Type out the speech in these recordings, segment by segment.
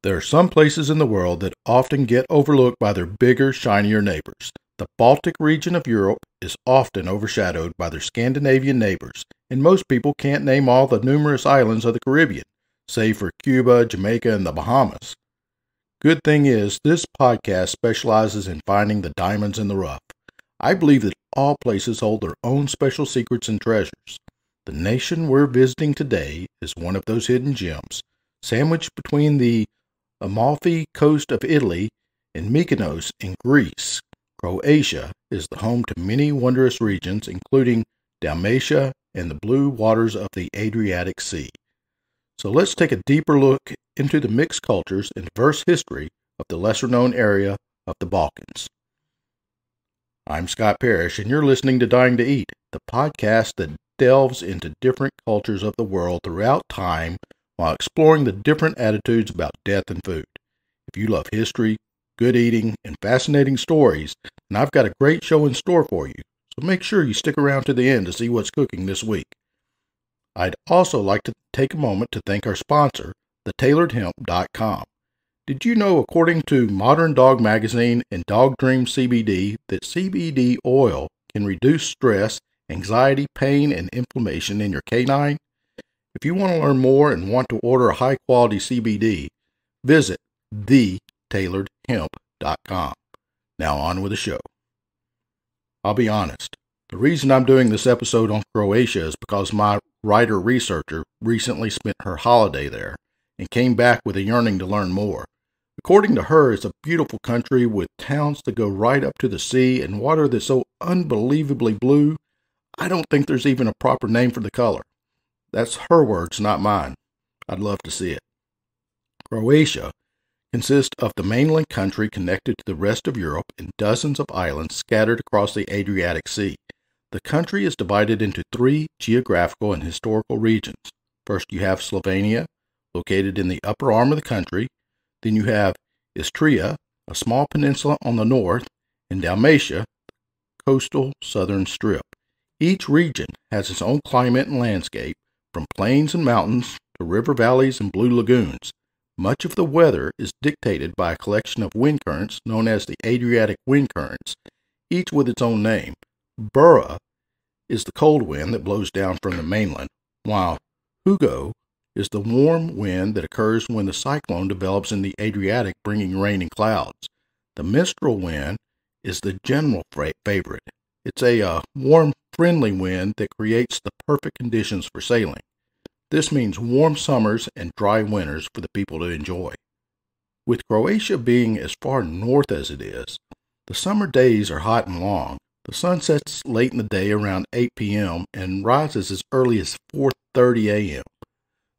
There are some places in the world that often get overlooked by their bigger, shinier neighbors. The Baltic region of Europe is often overshadowed by their Scandinavian neighbors, and most people can't name all the numerous islands of the Caribbean, save for Cuba, Jamaica, and the Bahamas. Good thing is, this podcast specializes in finding the diamonds in the rough. I believe that all places hold their own special secrets and treasures. The nation we're visiting today is one of those hidden gems, sandwiched between the Amalfi coast of Italy and Mykonos in Greece. Croatia is the home to many wondrous regions, including Dalmatia and the blue waters of the Adriatic Sea. So let's take a deeper look into the mixed cultures and diverse history of the lesser-known area of the Balkans. I'm Scott Parrish, and you're listening to Dying to Eat, the podcast that delves into different cultures of the world throughout time while exploring the different attitudes about death and food. If you love history, good eating, and fascinating stories, then I've got a great show in store for you, so make sure you stick around to the end to see what's cooking this week. I'd also like to take a moment to thank our sponsor, thetailoredhemp.com. Did you know, according to Modern Dog Magazine and Dog Dream CBD, that CBD oil can reduce stress, anxiety, pain, and inflammation in your canine? If you want to learn more and want to order a high-quality CBD, visit thetailoredhemp.com. Now on with the show. I'll be honest, the reason I'm doing this episode on Croatia is because my writer-researcher recently spent her holiday there and came back with a yearning to learn more. According to her, it's a beautiful country with towns that go right up to the sea and water that's so unbelievably blue, I don't think there's even a proper name for the color. That's her words, not mine. I'd love to see it. Croatia consists of the mainland country connected to the rest of Europe and dozens of islands scattered across the Adriatic Sea. The country is divided into three geographical and historical regions. First, you have Slovenia, located in the upper arm of the country. Then you have Istria, a small peninsula on the north, and Dalmatia, the coastal southern strip. Each region has its own climate and landscape, from plains and mountains to river valleys and blue lagoons. Much of the weather is dictated by a collection of wind currents known as the Adriatic wind currents, each with its own name. Bura is the cold wind that blows down from the mainland, while Hugo is the warm wind that occurs when the cyclone develops in the Adriatic, bringing rain and clouds. The Mistral wind is the general favorite. It's a warm, friendly wind that creates the perfect conditions for sailing. This means warm summers and dry winters for the people to enjoy. With Croatia being as far north as it is, the summer days are hot and long. The sun sets late in the day around 8 p.m. and rises as early as 4:30 a.m.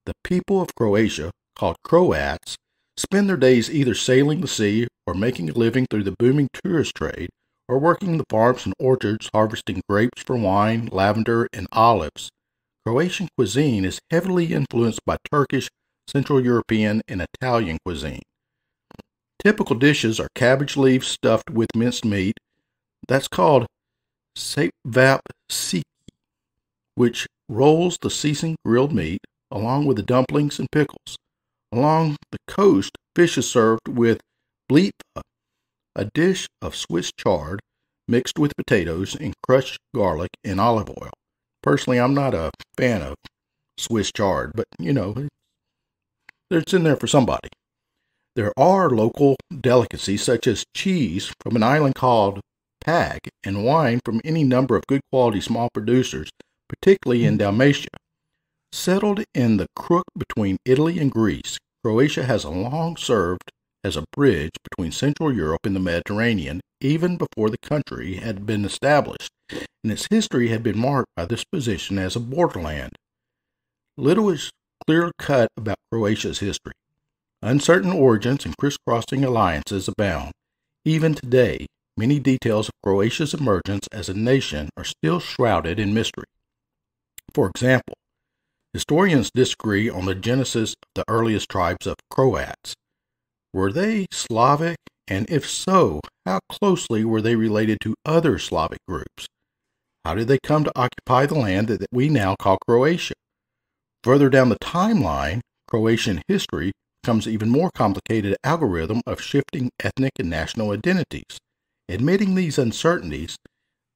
The people of Croatia, called Croats, spend their days either sailing the sea or making a living through the booming tourist trade, or working the farms and orchards harvesting grapes for wine, lavender, and olives. Croatian cuisine is heavily influenced by Turkish, Central European, and Italian cuisine. Typical dishes are cabbage leaves stuffed with minced meat. That's called sapphire, which rolls the seasoned grilled meat, along with the dumplings and pickles. Along the coast, fish is served with blitva, a dish of Swiss chard mixed with potatoes and crushed garlic and olive oil. Personally, I'm not a fan of Swiss chard, but, it's in there for somebody. There are local delicacies such as cheese from an island called Pag and wine from any number of good quality small producers, particularly in Dalmatia. Settled in the crook between Italy and Greece, Croatia has long served as a bridge between Central Europe and the Mediterranean, even before the country had been established, and its history had been marked by this position as a borderland. Little is clear-cut about Croatia's history. Uncertain origins and crisscrossing alliances abound. Even today, many details of Croatia's emergence as a nation are still shrouded in mystery. For example, historians disagree on the genesis of the earliest tribes of Croats. Were they Slavic, and if so, how closely were they related to other Slavic groups? How did they come to occupy the land that we now call Croatia? Further down the timeline, Croatian history becomes an even more complicated algorithm of shifting ethnic and national identities. Admitting these uncertainties,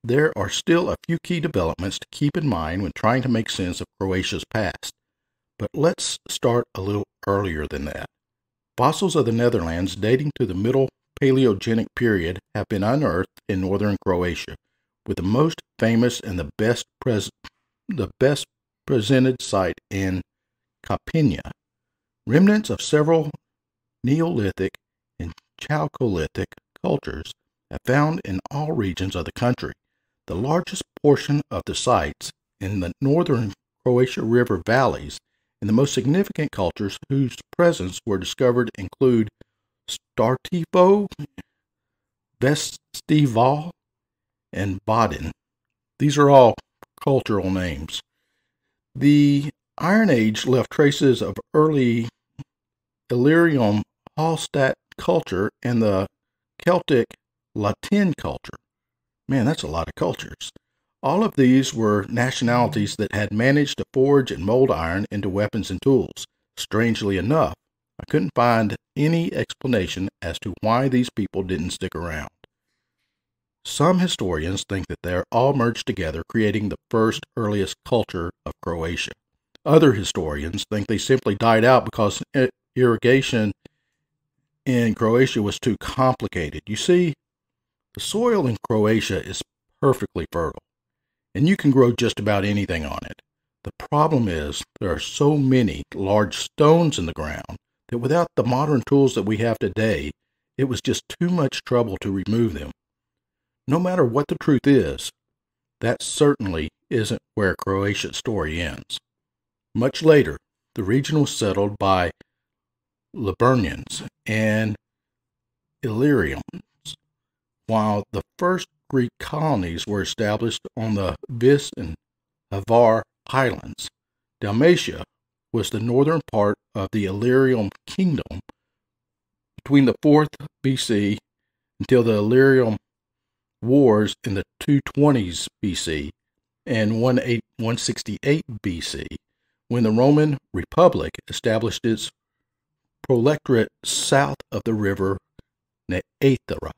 there are still a few key developments to keep in mind when trying to make sense of Croatia's past. But let's start a little earlier than that. Fossils of the Netherlands dating to the Middle Paleogenic period have been unearthed in northern Croatia, with the most famous and the best presented site in Kopinja. Remnants of several Neolithic and Chalcolithic cultures are found in all regions of the country. The largest portion of the sites in the northern Croatia river valleys and the most significant cultures whose presence were discovered include Startivo, Festival, and Baden. These are all cultural names. The Iron Age left traces of early Illyrian Hallstatt culture and the Celtic Latin culture. Man, that's a lot of cultures. All of these were nationalities that had managed to forge and mold iron into weapons and tools. Strangely enough, I couldn't find any explanation as to why these people didn't stick around. Some historians think that they're all merged together, creating the first earliest culture of Croatia. Other historians think they simply died out because irrigation in Croatia was too complicated. You see, the soil in Croatia is perfectly fertile, and you can grow just about anything on it. The problem is there are so many large stones in the ground that without the modern tools that we have today, it was just too much trouble to remove them. No matter what the truth is, that certainly isn't where Croatia's story ends. Much later, the region was settled by Liburnians and Illyrians, while the first Greek colonies were established on the Vis and Hvar Islands. Dalmatia was the northern part of the Illyrian kingdom between the 4th BC until the Illyrian Wars in the 220s BC and 168 BC, when the Roman Republic established its prolectorate south of the river Neathra.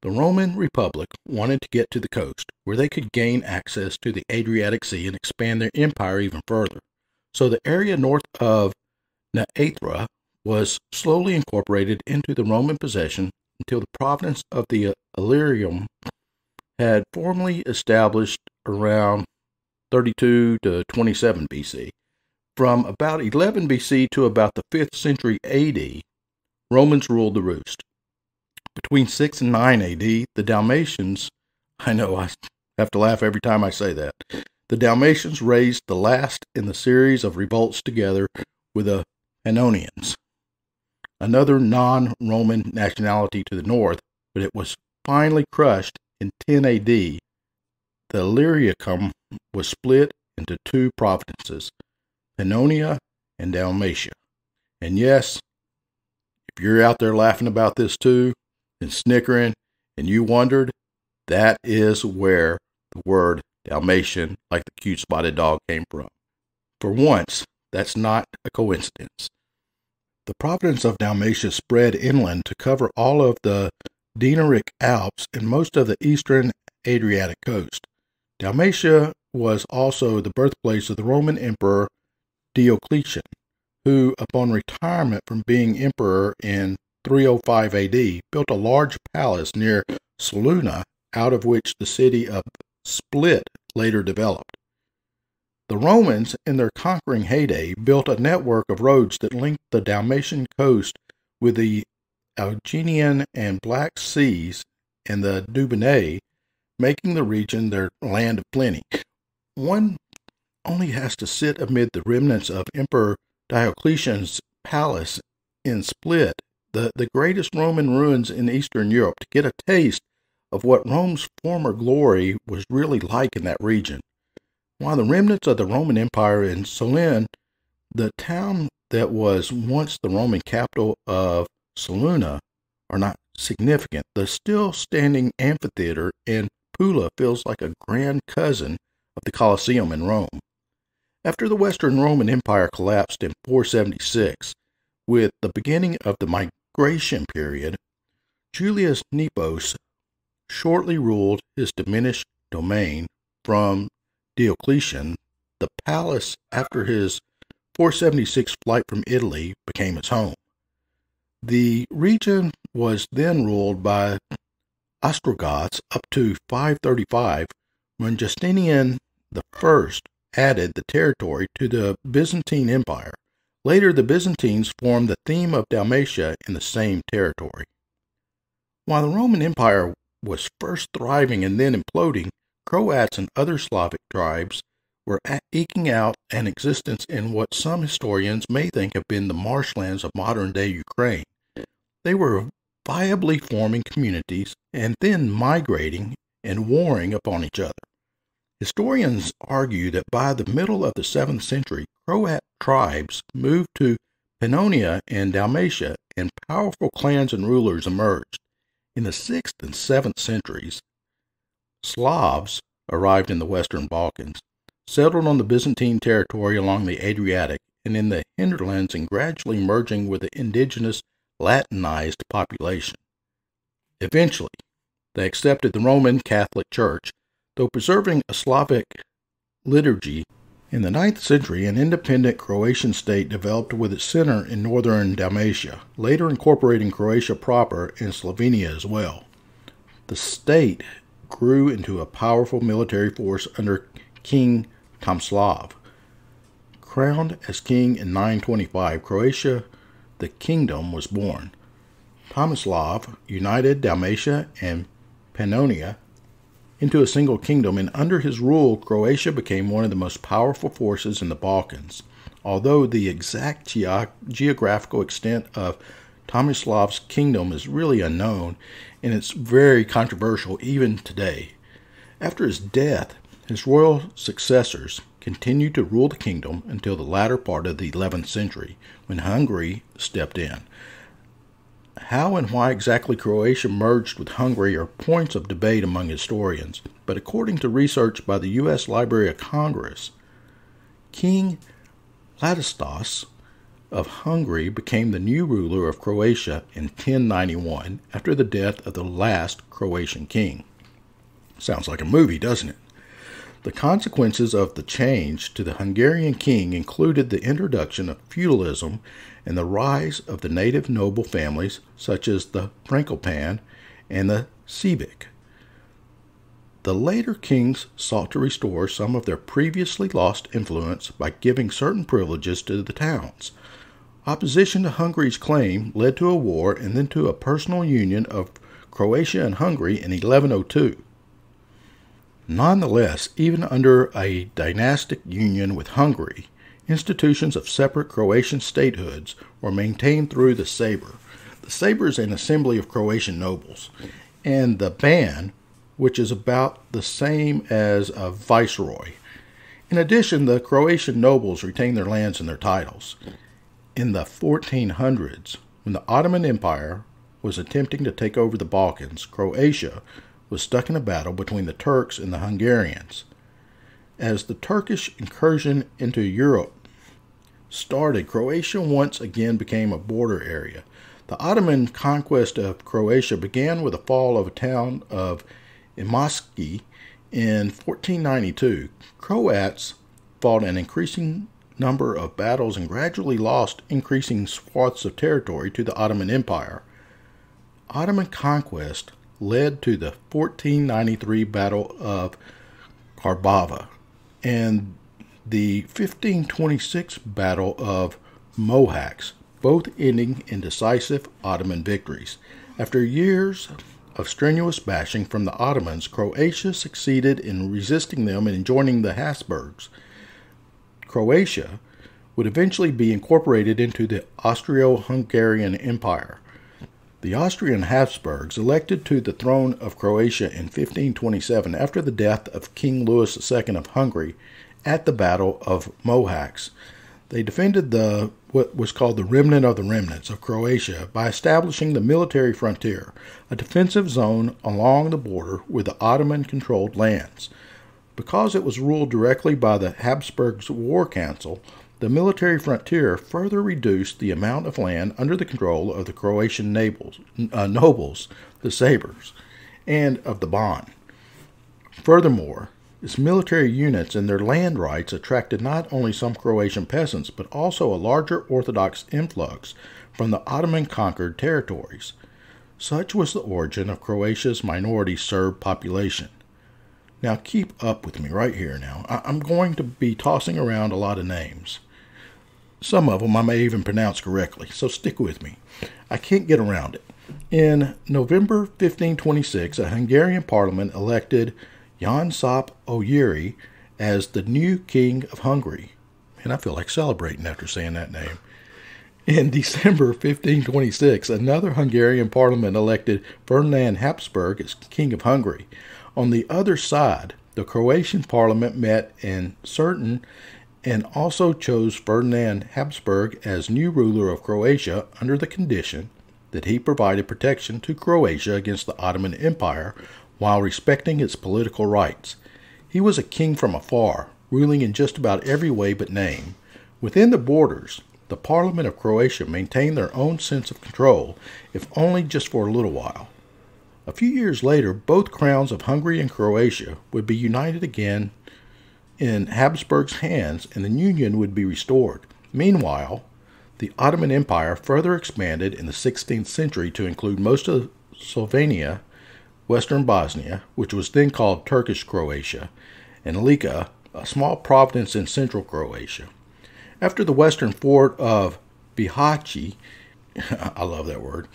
The Roman Republic wanted to get to the coast, where they could gain access to the Adriatic Sea and expand their empire even further. So the area north of Neathra was slowly incorporated into the Roman possession until the province of the Illyrium had formally established around 32 to 27 BC. From about 11 BC to about the 5th century AD, Romans ruled the roost. Between 6 and 9 AD, the Dalmatians, I know I have to laugh every time I say that, the Dalmatians raised the last in the series of revolts together with the Pannonians, another non-Roman nationality to the north, but it was finally crushed in 10 AD. The Illyricum was split into two provinces, Pannonia and Dalmatia. And yes, if you're out there laughing about this too, and snickering, and you wondered, that is where the word Dalmatian, like the cute spotted dog, came from. For once, that's not a coincidence. The province of Dalmatia spread inland to cover all of the Dinaric Alps and most of the eastern Adriatic coast. Dalmatia was also the birthplace of the Roman Emperor Diocletian, who, upon retirement from being emperor in 305 AD, built a large palace near Saluna, out of which the city of Split later developed. The Romans, in their conquering heyday, built a network of roads that linked the Dalmatian coast with the Aegean and Black Seas and the Dubonnet, making the region their land of plenty. One only has to sit amid the remnants of Emperor Diocletian's palace in Split, the greatest Roman ruins in Eastern Europe, to get a taste of what Rome's former glory was really like in that region. While the remnants of the Roman Empire in Solin, the town that was once the Roman capital of Saluna, are not significant, the still standing amphitheater in Pula feels like a grand cousin of the Colosseum in Rome. After the Western Roman Empire collapsed in 476, With the beginning of the migration period, Julius Nepos shortly ruled his diminished domain from Diocletian. The palace, after his 476 flight from Italy, became his home. The region was then ruled by Ostrogoths up to 535, when Justinian I added the territory to the Byzantine Empire. Later, the Byzantines formed the theme of Dalmatia in the same territory. While the Roman Empire was first thriving and then imploding, Croats and other Slavic tribes were eking out an existence in what some historians may think have been the marshlands of modern-day Ukraine. They were viably forming communities and then migrating and warring upon each other. Historians argue that by the middle of the 7th century, Croat tribes moved to Pannonia and Dalmatia, and powerful clans and rulers emerged. In the 6th and 7th centuries, Slavs arrived in the Western Balkans, settled on the Byzantine territory along the Adriatic and in the hinterlands, and gradually merging with the indigenous Latinized population. Eventually, they accepted the Roman Catholic Church, though preserving a Slavic liturgy. In the 9th century, an independent Croatian state developed with its center in northern Dalmatia, later incorporating Croatia proper and Slovenia as well. The state grew into a powerful military force under King Tomislav. Crowned as king in 925, Croatia, the kingdom, was born. Tomislav united Dalmatia and Pannonia into a single kingdom, and under his rule, Croatia became one of the most powerful forces in the Balkans. Although the exact geographical extent of Tomislav's kingdom is really unknown, and it's very controversial even today. After his death, his royal successors continued to rule the kingdom until the latter part of the 11th century, when Hungary stepped in. How and why exactly Croatia merged with Hungary are points of debate among historians, but according to research by the U.S. Library of Congress, King Ladislaus of Hungary became the new ruler of Croatia in 1091 after the death of the last Croatian king. Sounds like a movie, doesn't it? The consequences of the change to the Hungarian king included the introduction of feudalism and the rise of the native noble families such as the Frankopan and the Sebek. The later kings sought to restore some of their previously lost influence by giving certain privileges to the towns. Opposition to Hungary's claim led to a war and then to a personal union of Croatia and Hungary in 1102. Nonetheless, even under a dynastic union with Hungary, institutions of separate Croatian statehoods were maintained through the saber. The saber is an assembly of Croatian nobles, and the ban, which is about the same as a viceroy. In addition, the Croatian nobles retained their lands and their titles. In the 1400s, when the Ottoman Empire was attempting to take over the Balkans, Croatia was stuck in a battle between the Turks and the Hungarians. As the Turkish incursion into Europe started, Croatia once again became a border area. The Ottoman conquest of Croatia began with the fall of the town of Imoski in 1492. Croats fought an increasing number of battles and gradually lost increasing swaths of territory to the Ottoman Empire. Ottoman conquest led to the 1493 Battle of Karbava and the 1526 Battle of Mohacs, both ending in decisive Ottoman victories. After years of strenuous bashing from the Ottomans, Croatia succeeded in resisting them and joining the Habsburgs. Croatia would eventually be incorporated into the Austro-Hungarian Empire. The Austrian Habsburgs elected to the throne of Croatia in 1527 after the death of King Louis II of Hungary at the Battle of Mohacs. They defended what was called the remnant of the remnants of Croatia by establishing the military frontier, a defensive zone along the border with the Ottoman-controlled lands. Because it was ruled directly by the Habsburgs' War Council, the military frontier further reduced the amount of land under the control of the Croatian nobles, the sabers, and of the Ban. Furthermore, its military units and their land rights attracted not only some Croatian peasants, but also a larger Orthodox influx from the Ottoman-conquered territories. Such was the origin of Croatia's minority Serb population. Now keep up with me right here now. I'm going to be tossing around a lot of names. Some of them I may even pronounce correctly, so stick with me. I can't get around it. In November 1526, a Hungarian parliament elected Jan Szap Ogyeri as the new king of Hungary. And I feel like celebrating after saying that name. In December 1526, another Hungarian parliament elected Ferdinand Habsburg as king of Hungary. On the other side, the Croatian parliament met in certain and also chose Ferdinand Habsburg as new ruler of Croatia under the condition that he provided protection to Croatia against the Ottoman Empire while respecting its political rights. He was a king from afar, ruling in just about every way but name. Within the borders, the Parliament of Croatia maintained their own sense of control, if only just for a little while. A few years later, both crowns of Hungary and Croatia would be united again in Habsburg's hands, and the union would be restored. Meanwhile, the Ottoman Empire further expanded in the 16th century to include most of Slovenia, western Bosnia, which was then called Turkish Croatia, and Lika, a small province in central Croatia. After the western fort of Bihać, I love that word,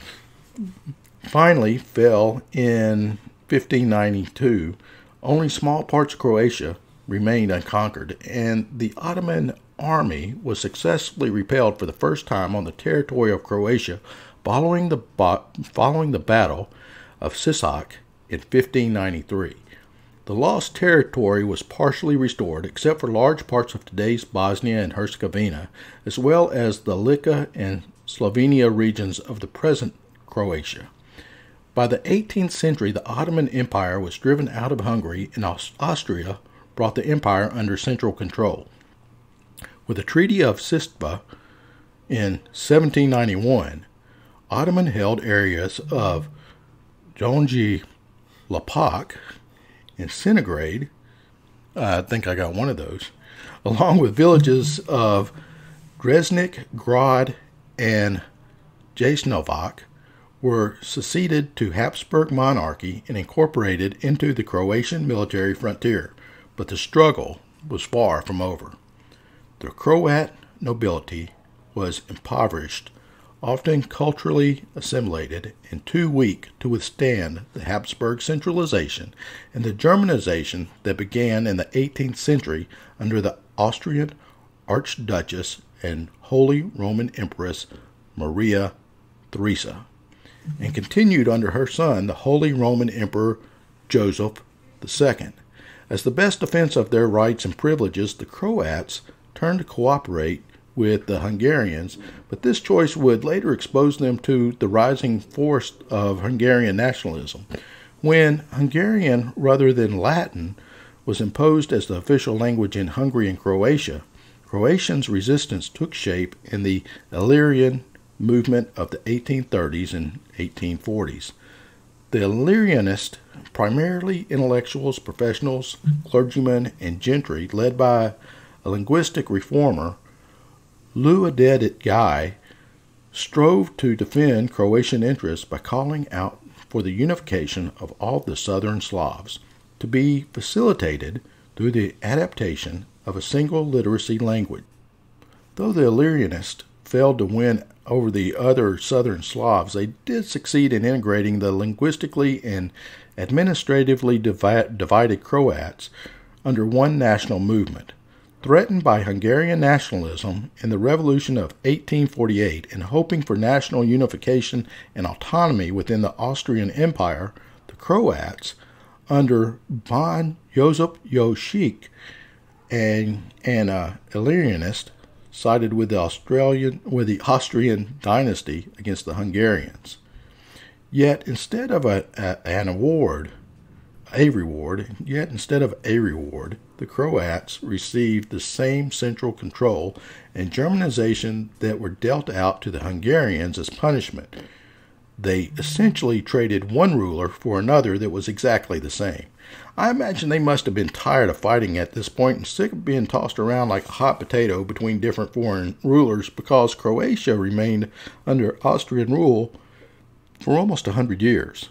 finally fell in 1592, only small parts of Croatia remained unconquered, and the Ottoman army was successfully repelled for the first time on the territory of Croatia following the Battle of Sisak in 1593. The lost territory was partially restored, except for large parts of today's Bosnia and Herzegovina, as well as the Lika and Slovenia regions of the present Croatia. By the 18th century, the Ottoman Empire was driven out of Hungary, and Austria brought the empire under central control. With the Treaty of Sistva in 1791, Ottoman held areas of Donji Lapak and Centigrade, I think I got one of those, along with villages of Dresnik, Grad, and Jasnovac, were succeeded to Habsburg monarchy and incorporated into the Croatian military frontier, but the struggle was far from over. The Croat nobility was impoverished, often culturally assimilated, and too weak to withstand the Habsburg centralization and the Germanization that began in the 18th century under the Austrian Archduchess and Holy Roman Empress Maria Theresa, and continued under her son, the Holy Roman Emperor Joseph II. As the best defense of their rights and privileges, the Croats turned to cooperate with the Hungarians, but this choice would later expose them to the rising force of Hungarian nationalism. When Hungarian rather than Latin was imposed as the official language in Hungary and Croatia, Croatians' resistance took shape in the Illyrian movement of the 1830s and 1840s. The Illyrianists, primarily intellectuals, professionals, clergymen, and gentry, led by a linguistic reformer, Luadet Guy, strove to defend Croatian interests by calling out for the unification of all the southern Slavs, to be facilitated through the adaptation of a single literacy language. Though the Illyrianists failed to win over the other southern Slavs, they did succeed in integrating the linguistically and administratively divided Croats under one national movement. Threatened by Hungarian nationalism in the Revolution of 1848 and hoping for national unification and autonomy within the Austrian Empire, the Croats, under Ban Josip Jošek, an Illyrianist, sided with the Austrian dynasty against the Hungarians. Yet, instead of an award a reward, yet instead of a reward, the Croats received the same central control and Germanization that were dealt out to the Hungarians as punishment. They essentially traded one ruler for another that was exactly the same. I imagine they must have been tired of fighting at this point and sick of being tossed around like a hot potato between different foreign rulers, because Croatia remained under Austrian rule for almost 100 years.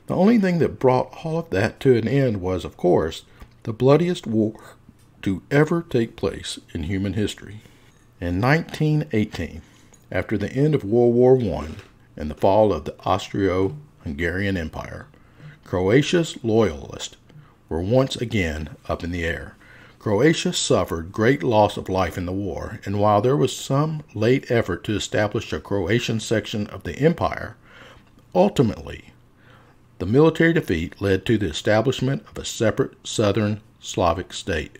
The only thing that brought all of that to an end was, of course, the bloodiest war to ever take place in human history. In 1918, after the end of World War I and the fall of the Austro-Hungarian Empire, Croatia's loyalists were once again up in the air. Croatia suffered great loss of life in the war, and while there was some late effort to establish a Croatian section of the empire, ultimately, the military defeat led to the establishment of a separate southern Slavic state.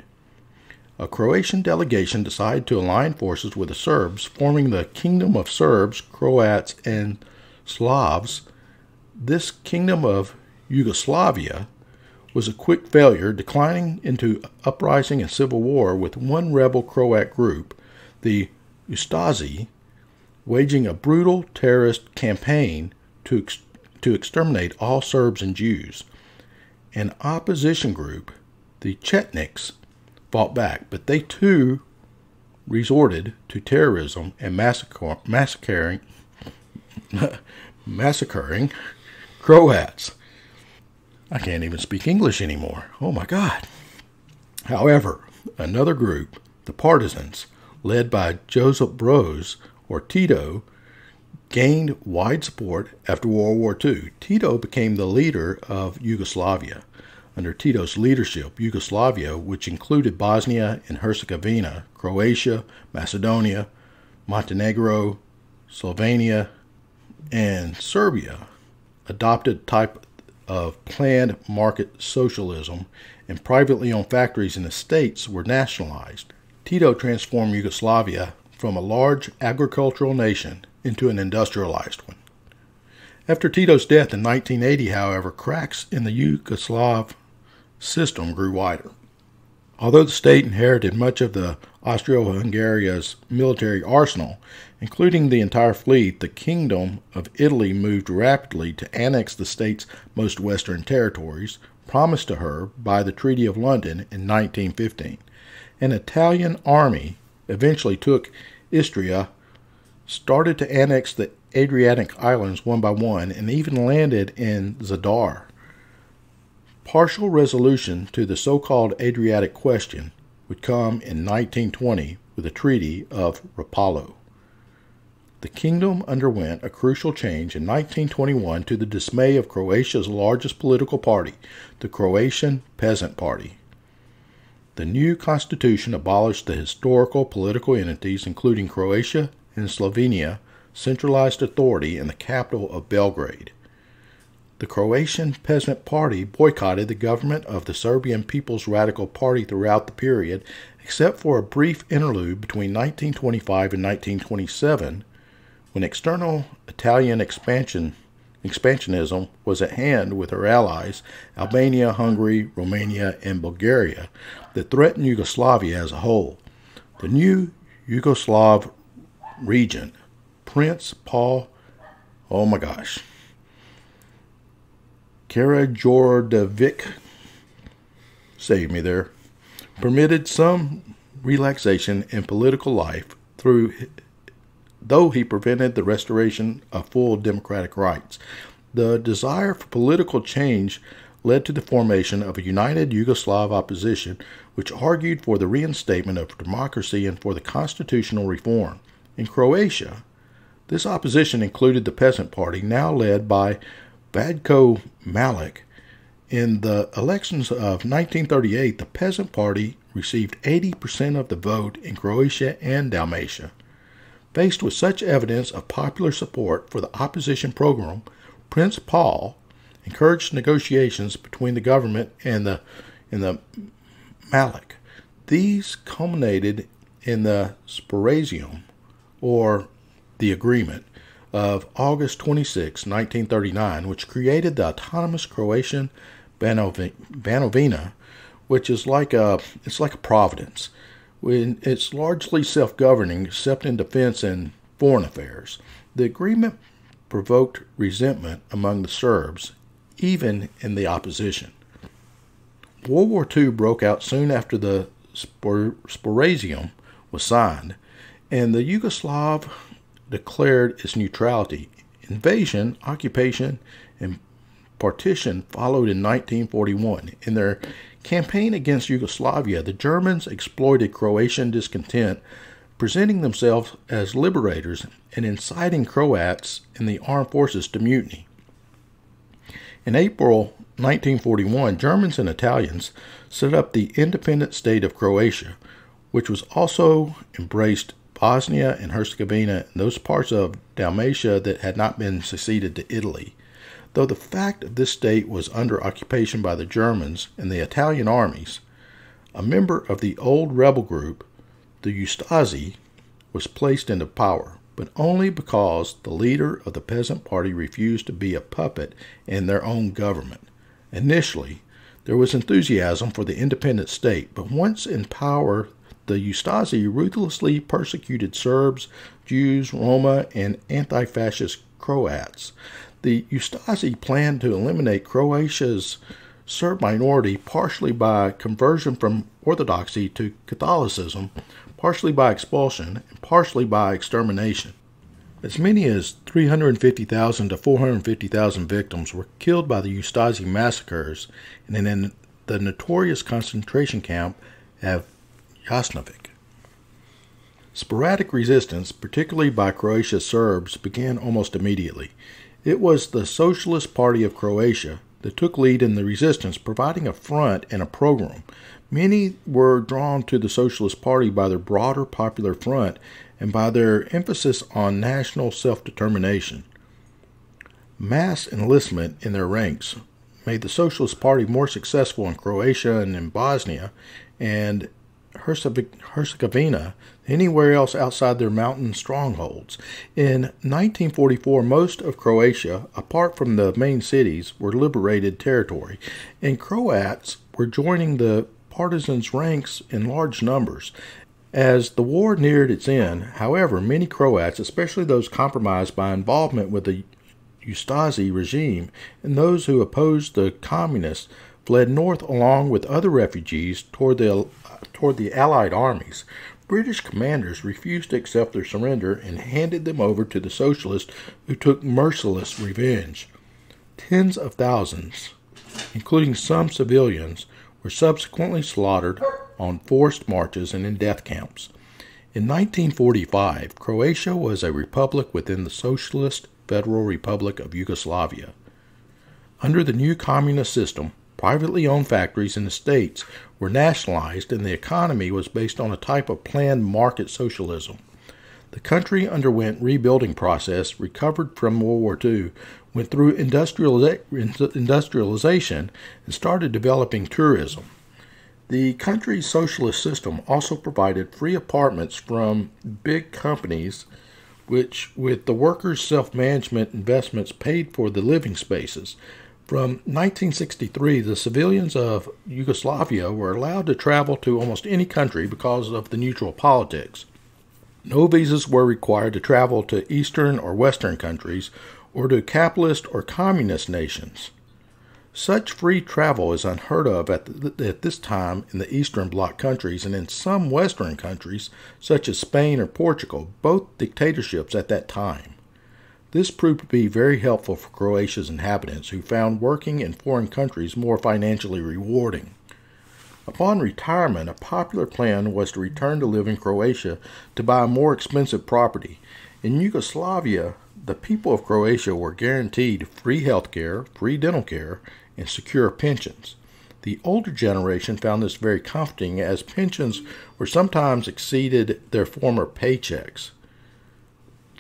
A Croatian delegation decided to align forces with the Serbs, forming the Kingdom of Serbs, Croats, and Slavs. This Kingdom of Yugoslavia was a quick failure, declining into uprising and civil war, with one rebel Croat group, the Ustasi, waging a brutal terrorist campaign to exterminate all Serbs and Jews. An opposition group, the Chetniks, fought back, but they too resorted to terrorism and massacring Croats. I can't even speak English anymore. Oh my God. However, another group, the Partisans, led by Josip Broz, or Tito, gained wide support after World War II. Tito became the leader of Yugoslavia. Under Tito's leadership, Yugoslavia, which included Bosnia and Herzegovina, Croatia, Macedonia, Montenegro, Slovenia, and Serbia, adopted a type of planned market socialism, and privately owned factories in the states were nationalized. Tito transformed Yugoslavia from a large agricultural nation into an industrialized one. After Tito's death in 1980, however, cracks in the Yugoslav system grew wider. Although the state inherited much of the Austro-Hungaria's military arsenal, including the entire fleet, the Kingdom of Italy moved rapidly to annex the state's most western territories, promised to her by the Treaty of London in 1915. An Italian army eventually took Istria, started to annex the Adriatic islands one by one, and even landed in Zadar. Partial resolution to the so-called Adriatic question would come in 1920 with the Treaty of Rapallo. The kingdom underwent a crucial change in 1921 to the dismay of Croatia's largest political party, the Croatian Peasant Party. The new constitution abolished the historical political entities, including Croatia and Slovenia, centralized authority in the capital of Belgrade. The Croatian Peasant Party boycotted the government of the Serbian People's Radical Party throughout the period, except for a brief interlude between 1925 and 1927, when external Italian expansionism was at hand with her allies, Albania, Hungary, Romania, and Bulgaria, that threatened Yugoslavia as a whole. The new Yugoslav regent, Prince Paul, Karađorđević, save me there, permitted some relaxation in political life though he prevented the restoration of full democratic rights. The desire for political change led to the formation of a united Yugoslav opposition, which argued for the reinstatement of democracy and for the constitutional reform. In Croatia, this opposition included the Peasant Party, now led by Vadko Malik. In the elections of 1938, the Peasant Party received 80% of the vote in Croatia and Dalmatia. Faced with such evidence of popular support for the opposition program, Prince Paul encouraged negotiations between the government and the Malik. These culminated in the Sporazum, or the Agreement, of August 26, 1939, which created the autonomous Croatian Banovina, which is like a province. It's largely self-governing except in defense and foreign affairs. The agreement provoked resentment among the Serbs, even in the opposition. World War II broke out soon after the Sporazum was signed, and the Yugoslav declared its neutrality. Invasion, occupation, and partition followed in 1941. In their campaign against Yugoslavia, the Germans exploited Croatian discontent, presenting themselves as liberators and inciting Croats in the armed forces to mutiny. In April 1941, Germans and Italians set up the independent state of Croatia, which was also embraced Bosnia and Herzegovina and those parts of Dalmatia that had not been seceded to Italy. Though the fact of this state was under occupation by the Germans and the Italian armies, a member of the old rebel group, the Ustasi, was placed into power, but only because the leader of the peasant party refused to be a puppet in their own government. Initially, there was enthusiasm for the independent state, but once in power, the Ustasi ruthlessly persecuted Serbs, Jews, Roma, and anti-fascist Croats. The Ustasi planned to eliminate Croatia's Serb minority partially by conversion from Orthodoxy to Catholicism, partially by expulsion, and partially by extermination. As many as 350,000 to 450,000 victims were killed by the Ustasi massacres and in the notorious concentration camp of Jasenovac. Sporadic resistance, particularly by Croatia's Serbs, began almost immediately. It was the Socialist Party of Croatia that took lead in the resistance, providing a front and a program. Many were drawn to the Socialist Party by their broader popular front and by their emphasis on national self-determination. Mass enlistment in their ranks made the Socialist Party more successful in Croatia and in Bosnia and Herzegovina than anywhere else outside their mountain strongholds. In 1944, most of Croatia, apart from the main cities, were liberated territory, and Croats were joining the partisans' ranks in large numbers. As the war neared its end, however, many Croats, especially those compromised by involvement with the Ustasi regime and those who opposed the communists, fled north along with other refugees toward the Allied armies. British commanders refused to accept their surrender and handed them over to the socialists, who took merciless revenge. Tens of thousands, including some civilians, were subsequently slaughtered on forced marches and in death camps. In 1945, Croatia was a republic within the Socialist Federal Republic of Yugoslavia. Under the new communist system, privately owned factories and estates were nationalized, and the economy was based on a type of planned market socialism. The country underwent rebuilding process, recovered from World War II, went through industrialization, and started developing tourism. The country's socialist system also provided free apartments from big companies, which, with the workers' self-management investments, paid for the living spaces. From 1963, the civilians of Yugoslavia were allowed to travel to almost any country because of the neutral politics. No visas were required to travel to Eastern or Western countries or to capitalist or communist nations. Such free travel is unheard of at this time in the Eastern Bloc countries and in some Western countries, such as Spain or Portugal, both dictatorships at that time. This proved to be very helpful for Croatia's inhabitants, who found working in foreign countries more financially rewarding. Upon retirement, a popular plan was to return to live in Croatia to buy more expensive property. In Yugoslavia, the people of Croatia were guaranteed free health care, free dental care, and secure pensions. The older generation found this very comforting, as pensions were sometimes exceeded their former paychecks.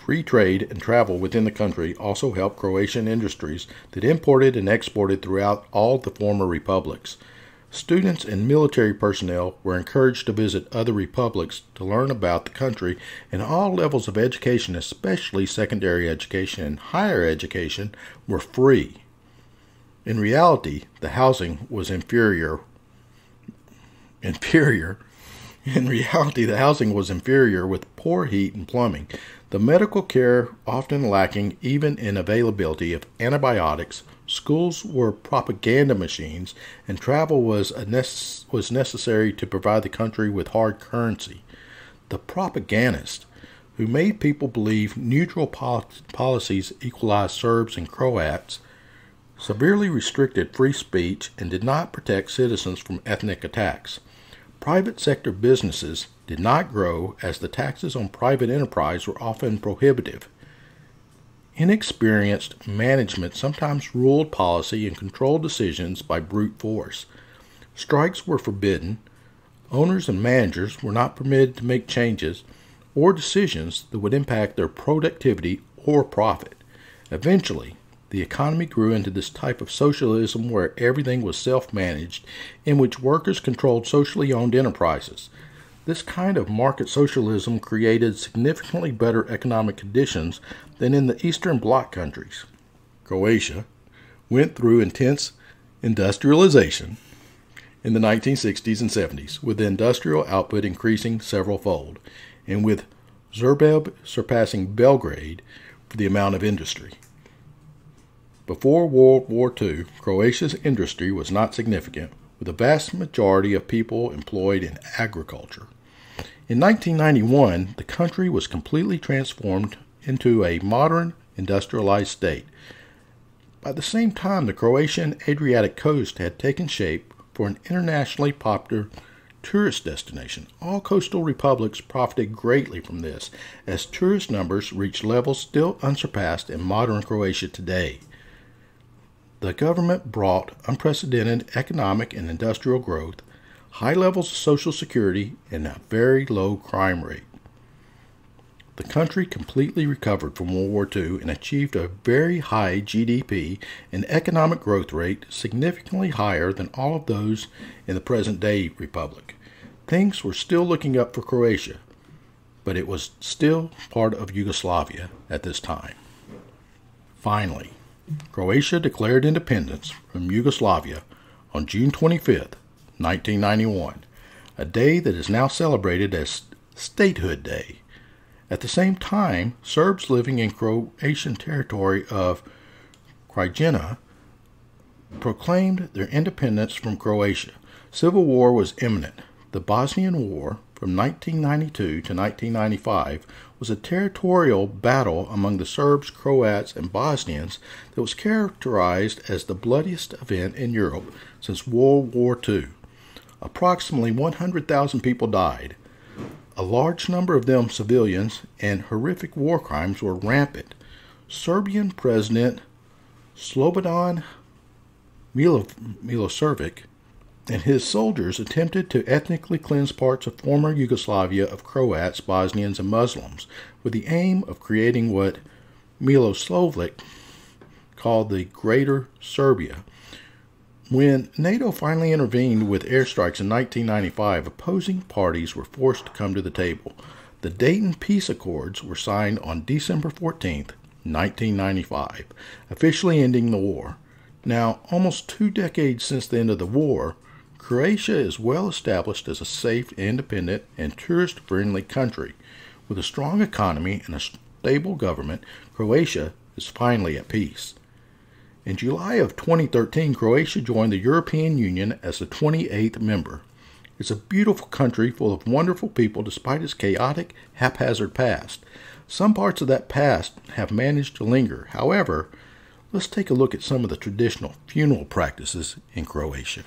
Free trade and travel within the country also helped Croatian industries that imported and exported throughout all the former republics. Students and military personnel were encouraged to visit other republics to learn about the country, and all levels of education, especially secondary education and higher education, were free. In reality, the housing was inferior. In reality, the housing was inferior with poor heat and plumbing, the medical care often lacking even in availability of antibiotics. Schools were propaganda machines, and travel was necessary to provide the country with hard currency. The propagandists, who made people believe neutral policies equalized Serbs and Croats, severely restricted free speech and did not protect citizens from ethnic attacks. Private sector businesses did not grow as the taxes on private enterprise were often prohibitive. Inexperienced management sometimes ruled policy and controlled decisions by brute force. Strikes were forbidden. Owners and managers were not permitted to make changes or decisions that would impact their productivity or profit. Eventually, the economy grew into this type of socialism where everything was self-managed, in which workers controlled socially owned enterprises. This kind of market socialism created significantly better economic conditions than in the Eastern Bloc countries. Croatia went through intense industrialization in the 1960s and 70s, with the industrial output increasing several-fold, and with Zagreb surpassing Belgrade for the amount of industry. Before World War II, Croatia's industry was not significant, with a vast majority of people employed in agriculture. In 1991, the country was completely transformed into a modern, industrialized state. By the same time, the Croatian Adriatic coast had taken shape for an internationally popular tourist destination. All coastal republics profited greatly from this, as tourist numbers reached levels still unsurpassed in modern Croatia today. The government brought unprecedented economic and industrial growth, high levels of social security, and a very low crime rate. The country completely recovered from World War II and achieved a very high GDP and economic growth rate significantly higher than all of those in the present-day republic. Things were still looking up for Croatia, but it was still part of Yugoslavia at this time. Finally, Croatia declared independence from Yugoslavia on June 25, 1991, a day that is now celebrated as Statehood Day. At the same time, Serbs living in Croatian territory of Krajina proclaimed their independence from Croatia. Civil war was imminent. The Bosnian War from 1992 to 1995 was a territorial battle among the Serbs, Croats, and Bosnians that was characterized as the bloodiest event in Europe since World War II. Approximately 100,000 people died. A large number of them civilians, and horrific war crimes were rampant. Serbian President Slobodan Milosevic and his soldiers attempted to ethnically cleanse parts of former Yugoslavia of Croats, Bosnians, and Muslims, with the aim of creating what Milosevic called the Greater Serbia. When NATO finally intervened with airstrikes in 1995, opposing parties were forced to come to the table. The Dayton Peace Accords were signed on December 14, 1995, officially ending the war. Now, almost 2 decades since the end of the war, Croatia is well established as a safe, independent, and tourist-friendly country. With a strong economy and a stable government, Croatia is finally at peace. In July of 2013, Croatia joined the European Union as the 28th member. It's a beautiful country full of wonderful people despite its chaotic, haphazard past. Some parts of that past have managed to linger. However, let's take a look at some of the traditional funeral practices in Croatia.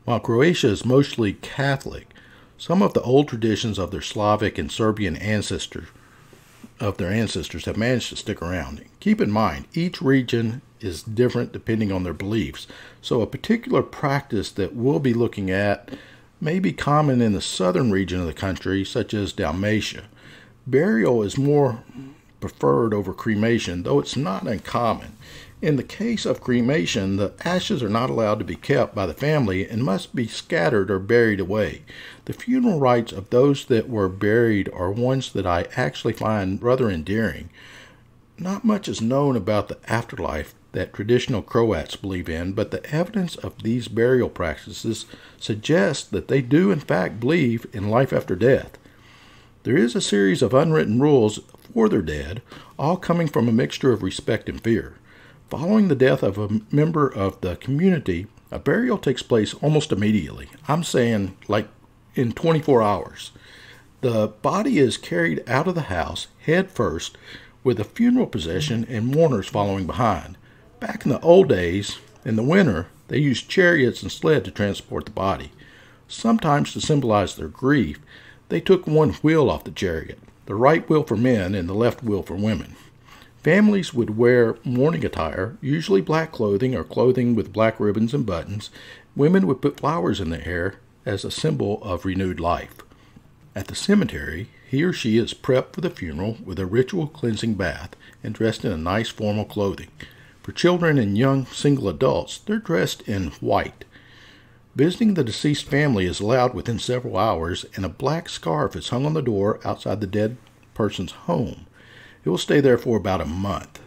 While Croatia is mostly Catholic, some of the old traditions of their Slavic and Serbian ancestors have managed to stick around. Keep in mind, each region is different depending on their beliefs, so a particular practice that we'll be looking at may be common in the southern region of the country, such as Dalmatia. Burial is more preferred over cremation, though it's not uncommon. In the case of cremation, the ashes are not allowed to be kept by the family and must be scattered or buried away. The funeral rites of those that were buried are ones that I actually find rather endearing. Not much is known about the afterlife that traditional Croats believe in, but the evidence of these burial practices suggests that they do in fact believe in life after death. There is a series of unwritten rules for their dead, all coming from a mixture of respect and fear. Following the death of a member of the community, a burial takes place almost immediately. I'm saying like in 24 hours. The body is carried out of the house head first, with a funeral procession and mourners following behind. Back in the old days, in the winter, they used chariots and sled to transport the body. Sometimes to symbolize their grief, they took one wheel off the chariot, the right wheel for men and the left wheel for women. Families would wear mourning attire, usually black clothing or clothing with black ribbons and buttons. Women would put flowers in their hair as a symbol of renewed life. At the cemetery, he or she is prepped for the funeral with a ritual cleansing bath and dressed in a nice formal clothing. For children and young single adults, they're dressed in white. Visiting the deceased family is allowed within several hours, and a black scarf is hung on the door outside the dead person's home. It will stay there for about a month.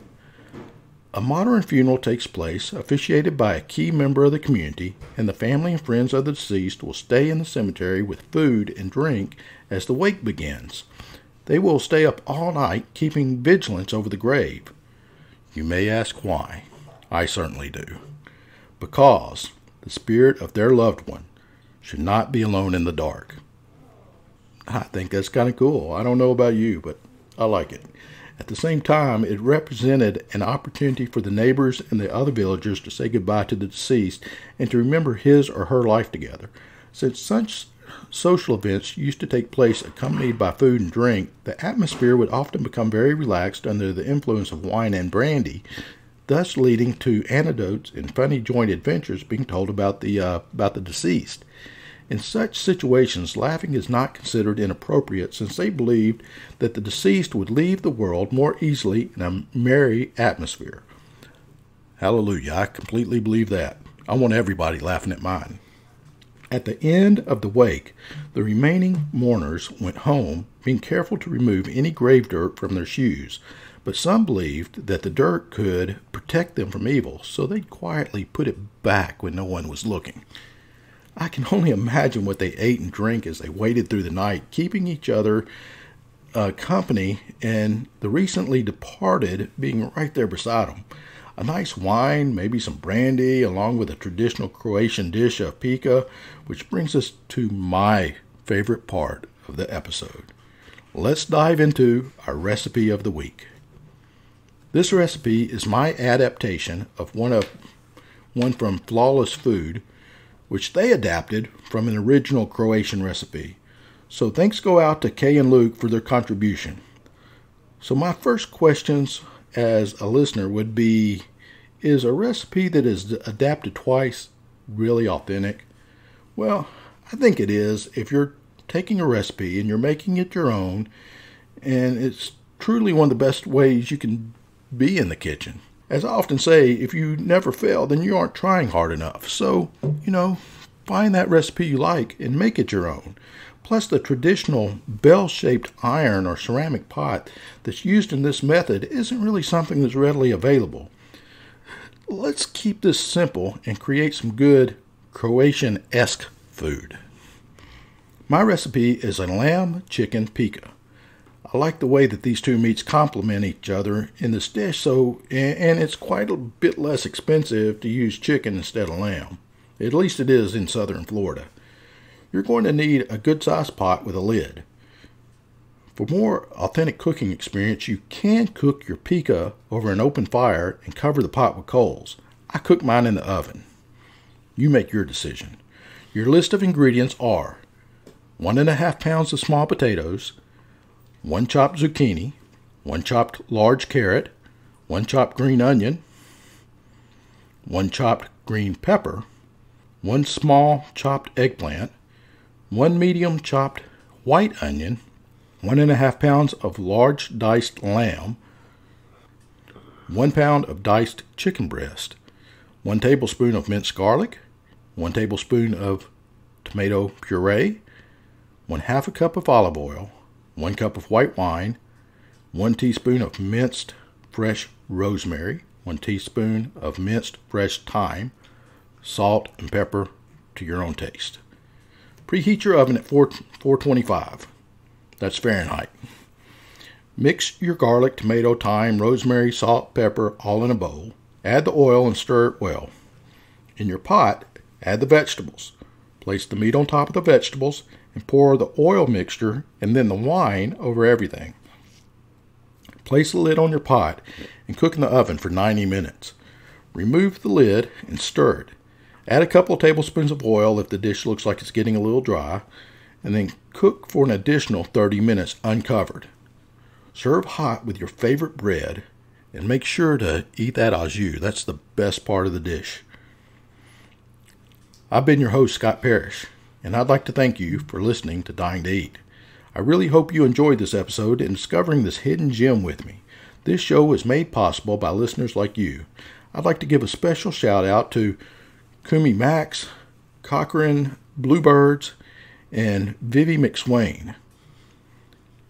A modern funeral takes place, officiated by a key member of the community, and the family and friends of the deceased will stay in the cemetery with food and drink as the wake begins. They will stay up all night, keeping vigilance over the grave. You may ask why. I certainly do. Because the spirit of their loved one should not be alone in the dark. I think that's kind of cool. I don't know about you, but I like it. At the same time, it represented an opportunity for the neighbors and the other villagers to say goodbye to the deceased and to remember his or her life together. Since such social events used to take place accompanied by food and drink, the atmosphere would often become very relaxed under the influence of wine and brandy, thus leading to anecdotes and funny joint adventures being told about the deceased. In such situations, laughing is not considered inappropriate, since they believed that the deceased would leave the world more easily in a merry atmosphere. Hallelujah, I completely believe that. I want everybody laughing at mine. At the end of the wake, the remaining mourners went home, being careful to remove any grave dirt from their shoes, but some believed that the dirt could protect them from evil, so they'd quietly put it back when no one was looking. I can only imagine what they ate and drank as they waited through the night, keeping each other company, and the recently departed being right there beside them. A nice wine, maybe some brandy, along with a traditional Croatian dish of pika, which brings us to my favorite part of the episode. Let's dive into our recipe of the week. This recipe is my adaptation of one from Flawless Food, which they adapted from an original Croatian recipe. So thanks go out to Kay and Luke for their contribution. So my first questions as a listener would be, is a recipe that is adapted twice really authentic? Well, I think it is if you're taking a recipe and you're making it your own, and it's truly one of the best ways you can be in the kitchen. As I often say, if you never fail, then you aren't trying hard enough. So, find that recipe you like and make it your own. Plus, the traditional bell-shaped iron or ceramic pot that's used in this method isn't really something that's readily available. Let's keep this simple and create some good Croatian-esque food. My recipe is a lamb chicken pika. I like the way that these two meats complement each other in this dish, and it's quite a bit less expensive to use chicken instead of lamb. At least it is in southern Florida. You're going to need a good-sized pot with a lid. For more authentic cooking experience, you can cook your pika over an open fire and cover the pot with coals. I cook mine in the oven. You make your decision. Your list of ingredients are 1.5 pounds of small potatoes, 1 chopped zucchini, 1 chopped large carrot, 1 chopped green onion, 1 chopped green pepper, 1 small chopped eggplant, 1 medium chopped white onion, 1.5 pounds of large diced lamb, 1 pound of diced chicken breast, 1 tablespoon of minced garlic, 1 tablespoon of tomato puree, 1/2 cup of olive oil, 1 cup of white wine, 1 teaspoon of minced fresh rosemary, 1 teaspoon of minced fresh thyme, salt and pepper to your own taste. Preheat your oven at 425. That's Fahrenheit. Mix your garlic, tomato, thyme, rosemary, salt, pepper all in a bowl. Add the oil and stir it well. In your pot, add the vegetables. Place the meat on top of the vegetables and pour the oil mixture and then the wine over everything. Place the lid on your pot and cook in the oven for 90 minutes. Remove the lid and stir it. Add a couple of tablespoons of oil if the dish looks like it's getting a little dry, and then cook for an additional 30 minutes uncovered. Serve hot with your favorite bread, and make sure to eat that au jus. That's the best part of the dish. I've been your host, Scott Parrish, and I'd like to thank you for listening to Dying to Eat. I really hope you enjoyed this episode and discovering this hidden gem with me. This show is made possible by listeners like you. I'd like to give a special shout out to Kumi Max, Cochran Bluebirds, and Vivi McSwain.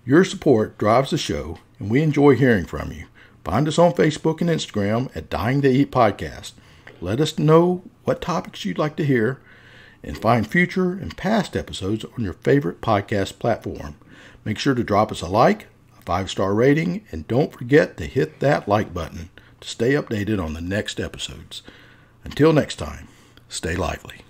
Your support drives the show, and we enjoy hearing from you. Find us on Facebook and Instagram at Dying to Eat Podcast. Let us know what topics you'd like to hear, and find future and past episodes on your favorite podcast platform. Make sure to drop us a like, a 5-star rating, and don't forget to hit that like button to stay updated on the next episodes. Until next time, stay lively.